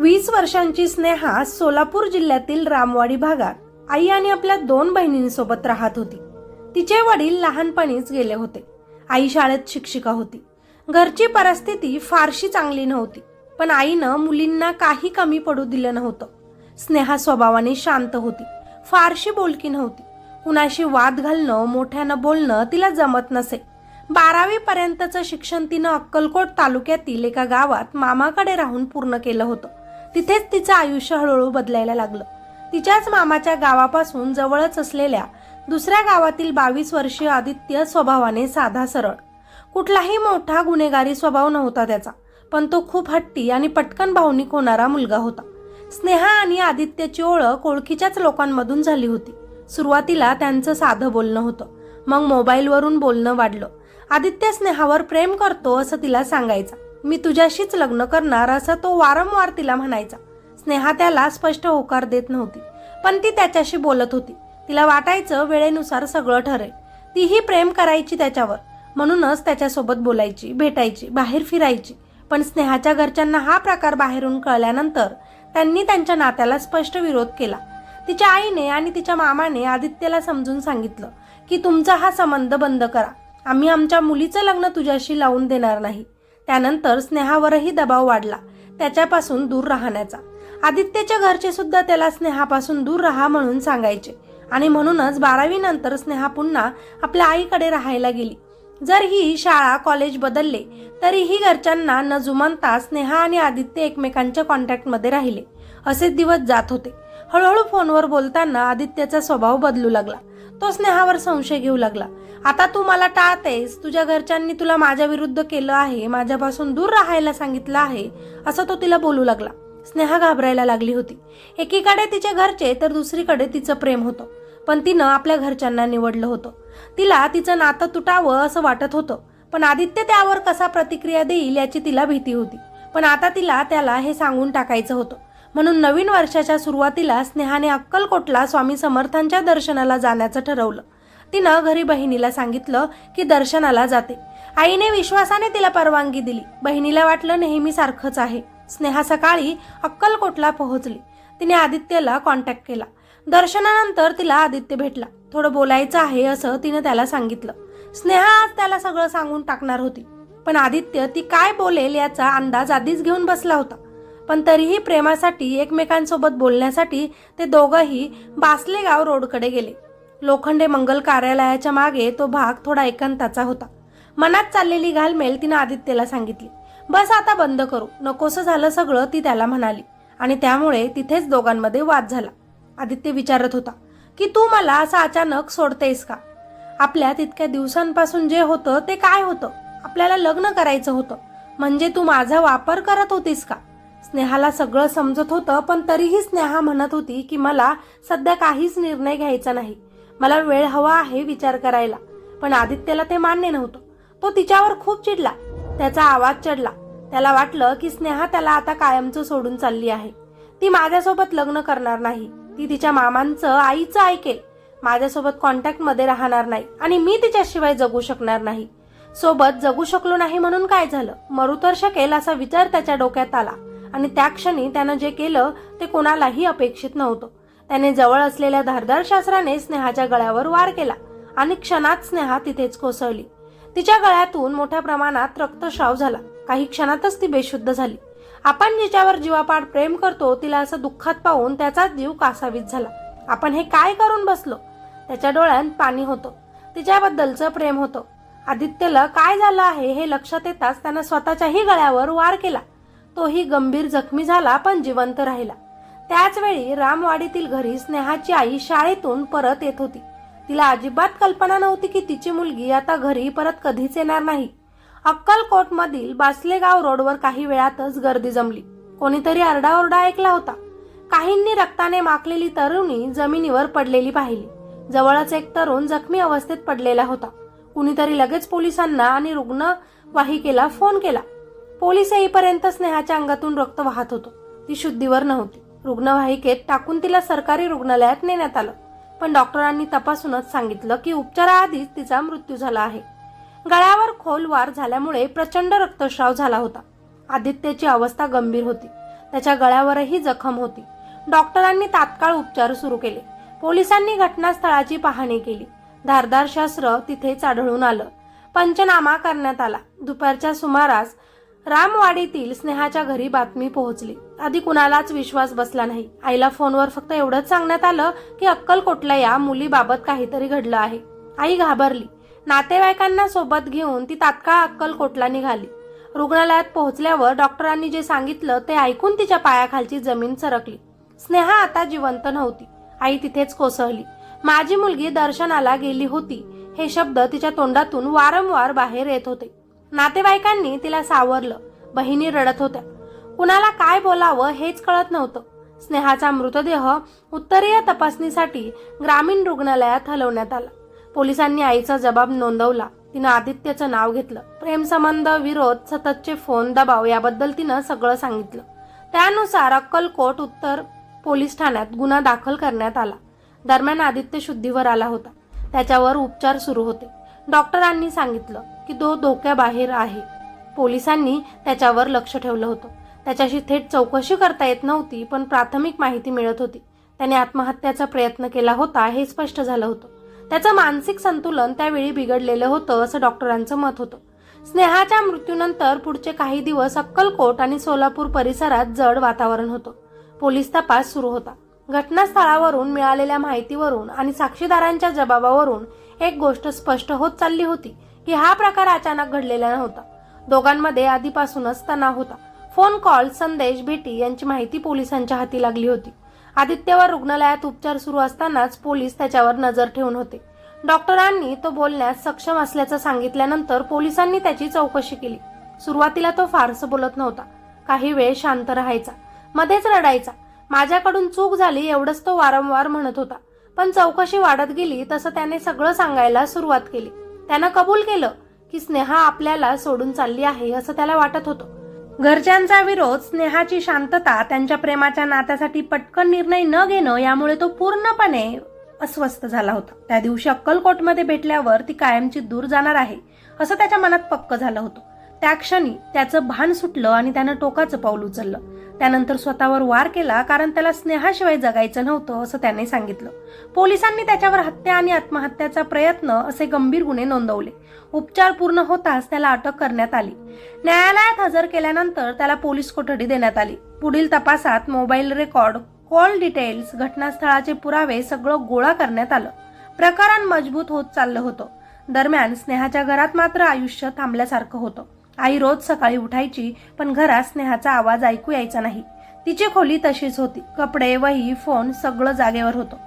20 वर्षांची स्नेहा सोलापूर जिल्ह्यातील रामवाडी भागात आई आणि आपल्या 2 बहिणींसोबत राहत होती. तिचे वडील लहानपणीच गेले होते. आई शाळेत शिक्षिका होती. घरची परिस्थिती फारशी चांगली नव्हती, पण आईनं मुलींना काही कमी पडू दिलं नव्हतं. स्नेहा स्वभावाने शांत होती, फारशी बोलकी नव्हती. कुणाशी वाद घालणं, मोठ्यानं बोलणं तिला जमत नसे. 12वी पर्यंतचं शिक्षण तिनं अक्कलकोट तालुक्यातील एका गावात मामाकडे राहून पूर्ण केलं होतं. तिथेच तिचं आयुष्य हळूहळू बदलायला लागलं. तिच्याच मामाच्या गावापासून जवळच असलेल्या दुसऱ्या गावातील 22 वर्षीय आदित्य स्वभावाने साधा सरळ. कुठलाही मोठा गुन्हेगारी स्वभाव नव्हता त्याचा, पण तो खूप हट्टी आणि पटकन भावनिक होणारा मुलगा होता. स्नेहा आणि आदित्यची ओळख ओळखीच्याच लोकांमधून झाली होती. सुरुवातीला त्यांचं साधं बोलणं होतं, मग मोबाईलवरून बोलणं वाढलं. आदित्य स्नेहावर प्रेम करतो असं तिला सांगायचा. मी तुझ्याशीच लग्न करणार असं तो वारंवार तिला म्हणायचा. स्नेहा त्याला स्पष्ट होकार देत नव्हती, पण ती त्याच्याशी बोलत होती. तिला वाटायचं वेळेनुसार सगळं ठरेल. तीही प्रेम करायची त्याच्यावर, म्हणूनच त्याच्यासोबत बोलायची, भेटायची, बाहेर फिरायची. पण स्नेहाच्या घरच्यांना हा प्रकार बाहेरून कळल्यानंतर त्यांनी त्यांच्या नात्याला स्पष्ट विरोध केला. तिच्या आईने आणि तिच्या मामाने आदित्यला समजून सांगितलं की तुमचा हा संबंध बंद करा. आम्ही आमच्या मुलीचं लग्न तुझ्याशी लावून देणार नाही. त्यानंतर स्नेहावरही दबाव वाढला त्याच्यापासून दूर राहण्याचा. आदित्यच्या घरचे सुद्धा त्याला स्नेहापासून दूर राहा म्हणून सांगायचे आणि म्हणूनच 12वी नंतर स्नेहा पुन्हा आपल्या आईकडे राहायला गेली. जर ही शाळा कॉलेज बदलले तरीही घरच्यांना न जुमानता स्नेहा आणि आदित्य एकमेकांच्या कॉन्टॅक्टमध्ये राहिले. असेच दिवस जात होते. हळूहळू फोनवर बोलताना आदित्यचा स्वभाव बदलू लागला. तो स्नेहावर संशय घेऊ लागला. आता तू मला टाळतेस, तुझ्या घरच्यांनी तुला माझ्या विरुद्ध केलं आहे, माझ्यापासून दूर राहायला सांगितलं आहे, असं तो तिला बोलू लागला. स्नेहा घाबरायला लागली होती. एकीकडे तिचे घरचे तर दुसरीकडे तिचं प्रेम होतं, पण तिनं आपल्या घरच्यांना निवडलं होतं. तिला तिचं नातं तुटावं असं वाटत होतं, पण आदित्य त्यावर कसा प्रतिक्रिया देईल याची तिला भीती होती. पण आता तिला त्याला हे सांगून टाकायचं होतं. म्हणून नवीन वर्षाच्या सुरुवातीला स्नेहाने अक्कलकोटला स्वामी समर्थांच्या दर्शनाला जाण्याचं ठरवलं. तिनं घरी बहिणीला सांगितलं की दर्शनाला जाते. आईने विश्वासाने तिला परवानगी दिली. बहिणीला वाटलं नेहमी सारखंच आहे. स्नेहा सकाळी अक्कलकोटला पोहोचली. तिने आदित्यला कॉन्टॅक्ट केला. दर्शनानंतर तिला आदित्य भेटला. थोडं बोलायचं आहे असं तिनं त्याला सांगितलं. स्नेहा आज त्याला सगळं सांगून टाकणार होती, पण आदित्य ती काय बोलेल याचा अंदाज आधीच घेऊन बसला होता. पण तरीही प्रेमासाठी, एकमेकांसोबत बोलण्यासाठी ते दोघंही बासलेगाव रोडकडे गेले. लोखंडे मंगल कार्यालयाच्या मागे तो भाग थोडा एकांताचा होता. मनात चाललेली घालमेल तिनं आदित्यला सांगितली. बस आता बंद करू, नकोसं झालं सगळं, ती त्याला म्हणाली. आणि त्यामुळे तिथेच दोघांमध्ये वाद झाला. आदित्य विचारत होता की तू मला असं अचानक सोडतेस का? आपल्यात इतक्या दिवसांपासून जे होतं ते काय होतं? आपल्याला लग्न करायचं होतं, म्हणजे तू माझा वापर करत होतीस का? स्नेहाला सगळं समजत होतं, पण तरीही स्नेहा म्हणत होती की मला सध्या काहीच निर्णय घ्यायचा नाही, मला वेळ हवा आहे विचार करायला. पण आदित्यला ते मान्य नव्हतं. तो तिच्यावर खूप चिडला. त्याचा आवाज चढला. त्याला वाटलं की स्नेहा त्याला आता कायमचं सोडून चालली आहे. ती माझ्यासोबत लग्न करणार नाही. ती तिच्या मामांचं, आईचं ऐकेल. माझ्यासोबत कॉन्टॅक्टमध्ये राहणार नाही आणि मी तिच्याशिवाय जगू शकणार नाही. सोबत जगू शकलो नाही म्हणून काय झालं? मरू तर शकेल असा विचार त्याच्या डोक्यात आला आणि त्या क्षणी त्यानं जे केलं ते कोणालाही अपेक्षित नव्हतं. त्याने जवळ असलेल्या धारदार शस्त्राने स्नेहाच्या गळ्यावर वार केला आणि क्षणात स्नेहा तिथेच कोसळली. तिच्या गळ्यातून मोठ्या प्रमाणात रक्तस्राव झाला. काही क्षणातच ती बेशुद्ध झाली. आपण जिच्यावर जीवापाड प्रेम करतो तिला असं दुःखात पाहून त्याचाच जीव कासावीस झाला. आपण हे काय करून बसलो? त्याच्या डोळ्यात पाणी होतं. तिच्याबद्दलचं प्रेम होतं. आदित्यला काय झालं आहे हे लक्षात येताच त्यानं स्वतःच्याही गळ्यावर वार केला. तोही गंभीर जखमी झाला, पण जिवंत राहिला. त्याच वेळी रामवाडीतील घरी स्नेहाची आई शाळेतून परत येत होती. तिला अजिबात कल्पना नव्हती की तिची मुलगी आता घरी परत कधीच येणार नाही. अक्कलकोट मधील बासलेगाव रोडवर काही वेळातच गर्दी जमली. कोणीतरी आरडाओरडा ऐकला होता. काहींनी रक्ताने माखलेली तरुणी जमिनीवर पडलेली पाहिली. जवळच एक तरुण जखमी अवस्थेत पडलेला होता. कुणीतरी लगेच पोलिसांना आणि रुग्णवाहिकेला फोन केला. पोलीस येईपर्यंत स्नेहाच्या अंगातून रक्त वाहत होतं. ती शुद्धीवर नव्हती. रुग्णवाहिकेत टाकून तिला सरकारी रुग्णालयात नेण्यात आलं, पण डॉक्टरांनी तपासूनच सांगितलं की उपचाराआधीच तिचा मृत्यू झाला आहे. गळ्यावर खोल वार झाल्यामुळे प्रचंड रक्तस्राव झाला होता. आदित्यची अवस्था गंभीर होती. त्याच्या गळ्यावरही जखम होती. डॉक्टरांनी तात्काळ उपचार सुरू केले. पोलिसांनी घटनास्थळाची पाहणी केली. धारदार शस्त्र तिथेच आढळून आलं. पंचनामा करण्यात आला. दुपारच्या सुमारास रामवाडीतील स्नेहाच्या घरी बातमी पोहोचली. आधी कुणालाच विश्वास बसला नाही. आईला फोनवर फक्त एवढंच सांगण्यात आलं की अक्कलकोटला या मुलीबाबत काहीतरी घडलं आहे. आई घाबरली. नातेवाईकांना सोबत घेऊन ती तात्काळ अक्कलकोटला निघाली. रुग्णालयात पोहोचल्यावर डॉक्टरांनी जे सांगितलं ते ऐकून तिच्या पायाखालची जमीन सरकली. स्नेहा आता जिवंत नव्हती. आई तिथेच कोसळली. माझी मुलगी दर्शनाला गेली होती हे शब्द तिच्या तोंडातून वारंवार बाहेर येत होते. नातेवाईकांनी तिला सावरलं. बहिणी रडत होत्या. कुणाला काय बोलावं हेच कळत नव्हतं. स्नेहाचा मृतदेह उत्तरीय तपासणीसाठी ग्रामीण रुग्णालयात हलवण्यात आला. पोलिसांनी आईचा जबाब नोंदवला. तिनं आदित्यचं नाव घेतलं. प्रेमसंबंध, विरोध, सततचे फोन, दबाव याबद्दल तिनं सगळं सांगितलं. त्यानुसार अक्कलकोट उत्तर पोलीस ठाण्यात गुन्हा दाखल करण्यात आला. दरम्यान आदित्य शुद्धीवर आला होता. त्याच्यावर उपचार सुरू होते. डॉक्टरांनी सांगितलं की तो धोक्याबाहेर आहे. पोलिसांनी त्याच्यावर लक्ष ठेवलं होतं. त्याच्याशी थेट चौकशी करता येत नव्हती, पण प्राथमिक माहिती मिळत होती. त्याने आत्महत्याचा प्रयत्न केला होता हे स्पष्ट झालं होतं. त्याचं मानसिक संतुलन त्यावेळी बिघडलेलं होतं असं डॉक्टरांचं मत होतं. स्नेहाच्या मृत्यूनंतर पुढचे काही दिवस अक्कलकोट आणि सोलापूर परिसरात जड वातावरण होतं. पोलीस तपास सुरू होता. घटनास्थळावरून मिळालेल्या माहितीवरून आणि साक्षीदारांच्या जबाबावरून एक गोष्ट स्पष्ट होत चालली होती की हा प्रकार अचानक घडलेला नव्हता. दोघांमध्ये आधीपासूनच तणाव होता. फोन कॉल, संदेश, भेटी यांची माहिती पोलिसांच्या हाती लागली होती. आदित्यवर रुग्णालयात उपचार सुरू असतानाच पोलीस त्याच्यावर नजर ठेवून होते. डॉक्टरांनी तो बोलण्यास सक्षम असल्याचं सांगितल्यानंतर पोलिसांनी त्याची चौकशी केली. सुरुवातीला तो फारसं बोलत नव्हता. काही वेळ शांत राहायचा, मध्येच रडायचा. माझ्याकडून चूक झाली एवढंच तो वारंवार म्हणत होता. पण चौकशी वाढत गेली तसं त्याने सगळं सांगायला सुरुवात केली. त्यानं कबूल केलं की स्नेहा आपल्याला सोडून चालली आहे असं त्याला वाटत होतं. घरच्यांचा विरोध, स्नेहाची शांतता, त्यांच्या प्रेमाच्या नात्यासाठी पटकन निर्णय न घेणं यामुळे तो पूर्णपणे अस्वस्थ झाला होता. त्या दिवशी अक्कलकोटमध्ये भेटल्यावर ती कायमची दूर जाणार आहे असं त्याच्या मनात पक्क झालं होतं. त्या क्षणी त्याचं भान सुटलं आणि त्यानं टोकाचं पाऊल उचललं. त्यानंतर स्वतःवर वार केला, कारण त्याला स्नेहाशिवाय जगायचं नव्हतं असं त्याने सांगितलं. पोलिसांनी त्याच्यावर हत्या आणि आत्महत्याचा प्रयत्न असे गंभीर गुन्हे नोंदवले. उपचार पूर्ण होताच त्याला अटक करण्यात आली. न्यायालयात हजर केल्यानंतर त्याला पोलीस कोठडी देण्यात आली. पुढील तपासात मोबाईल रेकॉर्ड, कॉल डिटेल्स, घटनास्थळाचे पुरावे सगळं गोळा करण्यात आलं. प्रकरण मजबूत होत चाललं होतं. दरम्यान स्नेहाच्या घरात मात्र आयुष्य थांबल्यासारखं होतं. आई रोज सकाळी उठायची, पण घरात स्नेहाचा आवाज ऐकू यायचा नाही. तिची खोली तशीच होती. कपडे, वही, फोन सगळं जागेवर होतं.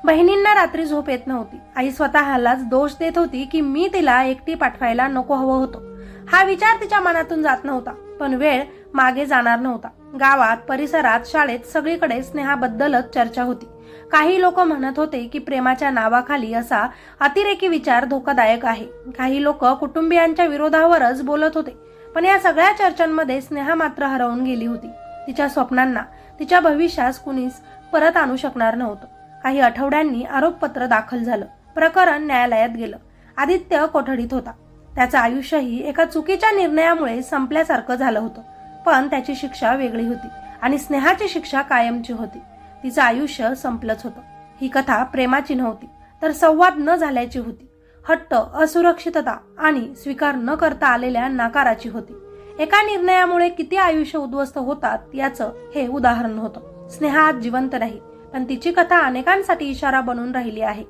बहिणींना रात्री झोप येत नव्हती. आई स्वतःलाच दोष देत होती की मी तिला एकटी पाठवायला नको हवं होतं. हा विचार तिच्या मनातून जात नव्हता. पण वेळ मागे जाणार नव्हता. गावात, परिसरात, शाळेत सगळीकडे स्नेहाबद्दलच चर्चा होती. काही लोक म्हणत होते की प्रेमाच्या नावाखाली असा अतिरेकी विचार धोकादायक आहे. काही लोक कुटुंबियांच्या विरोधावरच बोलत होते. पण या सगळ्या चर्चांमध्ये स्नेहा मात्र हरवून गेली होती. तिच्या स्वप्नांना, तिच्या भविष्यास कुणीच परत आणू शकणार नव्हतं. काही आठवड्यांनी आरोपपत्र दाखल झालं. प्रकरण न्यायालयात गेलं. आदित्य कोठडीत होता. त्याचं आयुष्यही एका चुकीच्या निर्णयामुळे संपल्यासारखं झालं होतं. पण त्याची शिक्षा वेगळी होती आणि स्नेहाची शिक्षा कायमची होती. तिचं आयुष्य संपलंच होतं. ही कथा प्रेमाची नव्हती, तर संवाद न झाल्याची होती. हट्ट, असुरक्षितता आणि स्वीकार न करता आलेल्या नाकाराची होती. एका निर्णयामुळे किती आयुष्य उद्ध्वस्त होतात याचं हे उदाहरण होतं. स्नेहा आज जिवंत नाही, पण तिची कथा अनेकांसाठी इशारा बनून राहिली आहे.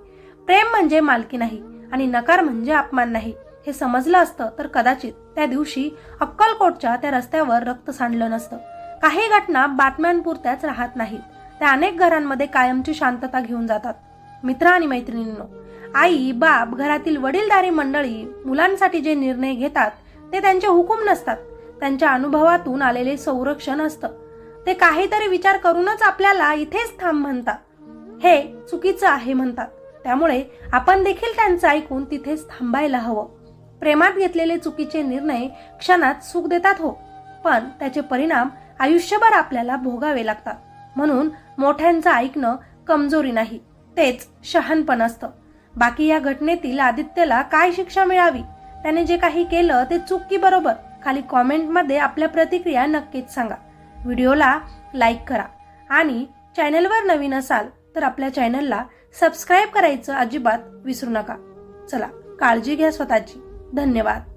प्रेम म्हणजे मालकी नाही आणि नकार म्हणजे अपमान नाही. हे समजलं असतं तर कदाचित त्या दिवशी अक्कलकोटच्या त्या रस्त्यावर रक्त सांडलं नसतं. काही घटना बातम्यांपुरत्याच राहत नाहीत. त्या अनेक घरांमध्ये कायमची शांतता घेऊन जातात. मित्र आणि मैत्रिणींनो, आई, बाप, घरातील वडीलधारी मंडळी मुलांसाठी जे निर्णय घेतात ते त्यांचे हुकूम नसतात. त्यांच्या अनुभवातून आलेले संरक्षण असतं. ते काहीतरी विचार करूनच आपल्याला इथेच थांब म्हणतात. हे चुकीचं आहे म्हणतात. त्यामुळे आपण देखील त्यांचं ऐकून तिथेच थांबायला हवं. प्रेमात घेतलेले चुकीचे निर्णय क्षणात सुख देतात हो, पण त्याचे परिणाम आयुष्यभर आपल्याला भोगावे लागतात. म्हणून मोठ्यांचं ऐकणं कमजोरी नाही, तेच शहाणपण असतं. बाकी या घटनेतील आदित्यला काय शिक्षा मिळावी, त्याने जे काही केलं ते चूक की बरोबर, खाली कॉमेंटमध्ये आपल्या प्रतिक्रिया नक्कीच सांगा. व्हिडिओला लाईक करा आणि चॅनलवर नवीन असाल तर आपल्या चॅनलला सबस्क्राईब करायचं अजिबात विसरू नका. चला, काळजी घ्या स्वतःची. धन्यवाद.